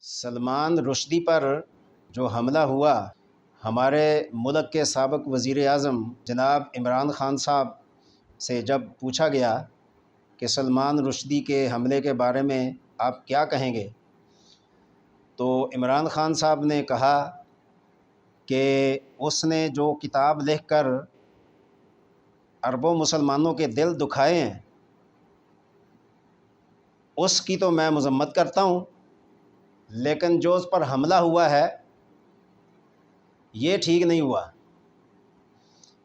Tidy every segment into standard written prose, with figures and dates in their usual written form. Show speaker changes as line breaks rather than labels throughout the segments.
سلمان رشدی پر جو حملہ ہوا، ہمارے ملک کے سابق وزیر اعظم جناب عمران خان صاحب سے جب پوچھا گیا کہ سلمان رشدی کے حملے کے بارے میں آپ کیا کہیں گے، تو عمران خان صاحب نے کہا کہ اس نے جو کتاب لکھ کر اربوں مسلمانوں کے دل دکھائے ہیں اس کی تو میں مذمت کرتا ہوں، لیکن جو اس پر حملہ ہوا ہے یہ ٹھیک نہیں ہوا،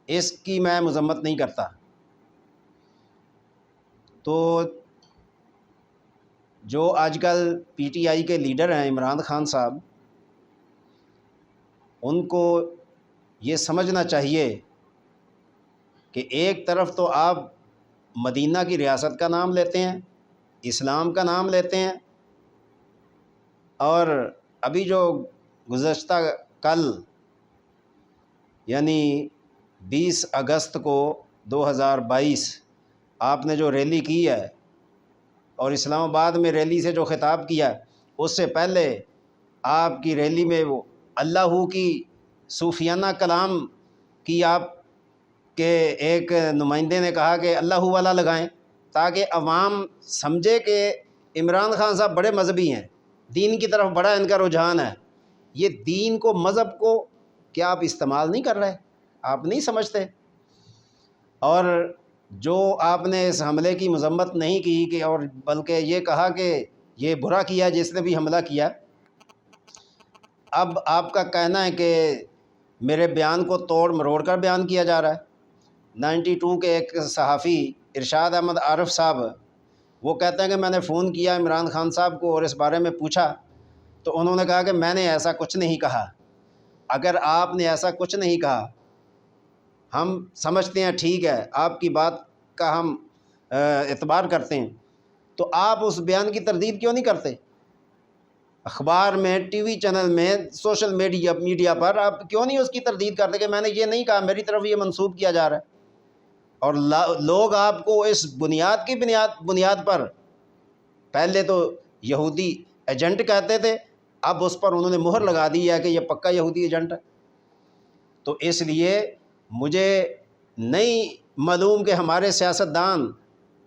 اس کی میں مذمت نہیں کرتا۔ تو جو آج کل پی ٹی آئی کے لیڈر ہیں عمران خان صاحب، ان کو یہ سمجھنا چاہیے کہ ایک طرف تو آپ مدینہ کی ریاست کا نام لیتے ہیں، اسلام کا نام لیتے ہیں، اور ابھی جو گزشتہ کل یعنی 20 اگست کو 2022 آپ نے جو ریلی کی ہے اور اسلام آباد میں ریلی سے جو خطاب کیا، اس سے پہلے آپ کی ریلی میں وہ اللہ کی صوفیانہ کلام کی آپ کے ایک نمائندے نے کہا کہ اللہ والا لگائیں تاکہ عوام سمجھے کہ عمران خان صاحب بڑے مذہبی ہیں، دین کی طرف بڑا ان کا رجحان ہے۔ یہ دین کو، مذہب کو کیا آپ استعمال نہیں کر رہے؟ آپ نہیں سمجھتے؟ اور جو آپ نے اس حملے کی مذمت نہیں کی کہ اور بلکہ یہ کہا کہ یہ برا کیا جس نے بھی حملہ کیا، اب آپ کا کہنا ہے کہ میرے بیان کو توڑ مروڑ کر بیان کیا جا رہا ہے۔ 92 کے ایک صحافی ارشاد احمد عارف صاحب، وہ کہتے ہیں کہ میں نے فون کیا عمران خان صاحب کو اور اس بارے میں پوچھا تو انہوں نے کہا کہ میں نے ایسا کچھ نہیں کہا۔ اگر آپ نے ایسا کچھ نہیں کہا، ہم سمجھتے ہیں ٹھیک ہے، آپ کی بات کا ہم اعتبار کرتے ہیں، تو آپ اس بیان کی تردید کیوں نہیں کرتے؟ اخبار میں، ٹی وی چینل میں، سوشل میڈیا پر آپ کیوں نہیں اس کی تردید کرتے کہ میں نے یہ نہیں کہا، میری طرف یہ منسوب کیا جا رہا ہے؟ اور لوگ آپ کو اس بنیاد پر پہلے تو یہودی ایجنٹ کہتے تھے، اب اس پر انہوں نے مہر لگا دی ہے کہ یہ پکا یہودی ایجنٹ ہے۔ تو اس لیے مجھے نہیں معلوم کہ ہمارے سیاستدان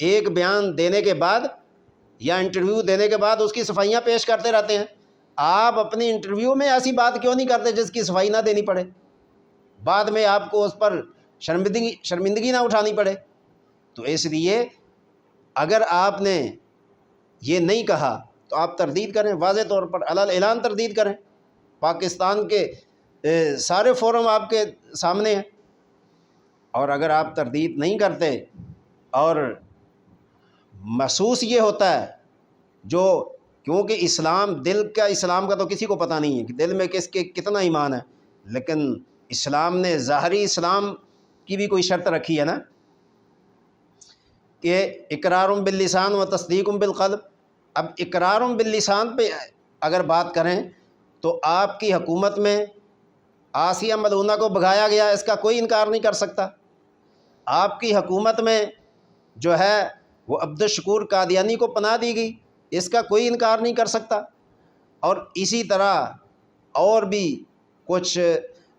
ایک بیان دینے کے بعد یا انٹرویو دینے کے بعد اس کی صفائیاں پیش کرتے رہتے ہیں۔ آپ اپنی انٹرویو میں ایسی بات کیوں نہیں کرتے جس کی صفائی نہ دینی پڑے، بعد میں آپ کو اس پر شرمندگی نہ اٹھانی پڑے؟ تو اس لیے اگر آپ نے یہ نہیں کہا تو آپ تردید کریں، واضح طور پر علی اعلان تردید کریں۔ پاکستان کے سارے فورم آپ کے سامنے ہیں، اور اگر آپ تردید نہیں کرتے اور محسوس یہ ہوتا ہے جو کیونکہ اسلام کا تو کسی کو پتہ نہیں ہے کہ دل میں کس کے کتنا ایمان ہے، لیکن اسلام نے ظاہری اسلام کی بھی کوئی شرط رکھی ہے نا کہ اقرار باللسان و تصدیق بالقلب۔ اب اقرار باللسان پہ اگر بات کریں تو آپ کی حکومت میں آسیہ ملعونہ کو بھگایا گیا، اس کا کوئی انکار نہیں کر سکتا۔ آپ کی حکومت میں جو ہے وہ عبدالشکور قادیانی کو پناہ دی گئی، اس کا کوئی انکار نہیں کر سکتا۔ اور اسی طرح اور بھی کچھ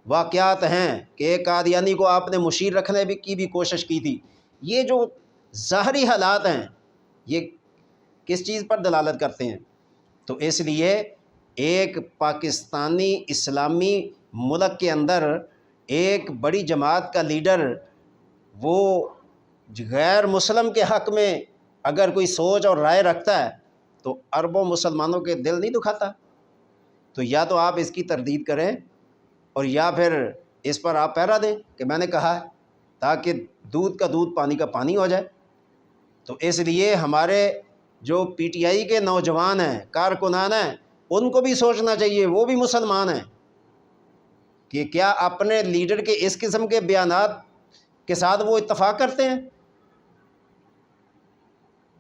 واقعات ہیں کہ ایک قادیانی کو آپ نے مشیر رکھنے کی بھی کوشش کی تھی۔ یہ جو ظاہری حالات ہیں یہ کس چیز پر دلالت کرتے ہیں؟ تو اس لیے ایک پاکستانی اسلامی ملک کے اندر ایک بڑی جماعت کا لیڈر وہ غیر مسلم کے حق میں اگر کوئی سوچ اور رائے رکھتا ہے تو اربوں مسلمانوں کے دل نہیں دکھاتا؟ تو یا تو آپ اس کی تردید کریں اور یا پھر اس پر آپ پہرا دیں کہ میں نے کہا ہے، تاکہ دودھ کا دودھ پانی کا پانی ہو جائے۔ تو اس لیے ہمارے جو پی ٹی آئی کے نوجوان ہیں، کارکنان ہیں، ان کو بھی سوچنا چاہیے، وہ بھی مسلمان ہیں، کہ کیا اپنے لیڈر کے اس قسم کے بیانات کے ساتھ وہ اتفاق کرتے ہیں؟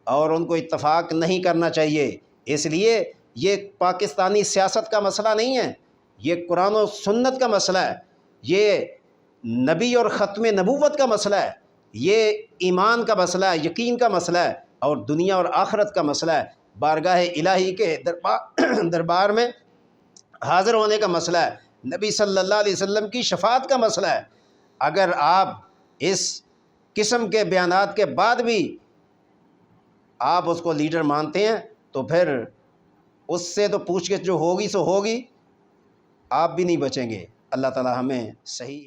اور ان کو اتفاق نہیں کرنا چاہیے۔ اس لیے یہ پاکستانی سیاست کا مسئلہ نہیں ہے، یہ قرآن و سنت کا مسئلہ ہے، یہ نبی اور ختم نبوت کا مسئلہ ہے، یہ ایمان کا مسئلہ ہے، یقین کا مسئلہ ہے، اور دنیا اور آخرت کا مسئلہ ہے۔ بارگاہ الہی کے دربار میں حاضر ہونے کا مسئلہ ہے، نبی صلی اللہ علیہ وسلم کی شفاعت کا مسئلہ ہے۔ اگر آپ اس قسم کے بیانات کے بعد بھی آپ اس کو لیڈر مانتے ہیں تو پھر اس سے تو پوچھ گچھ جو ہوگی سو ہوگی، آپ بھی نہیں بچیں گے۔ اللہ تعالی ہمیں صحیح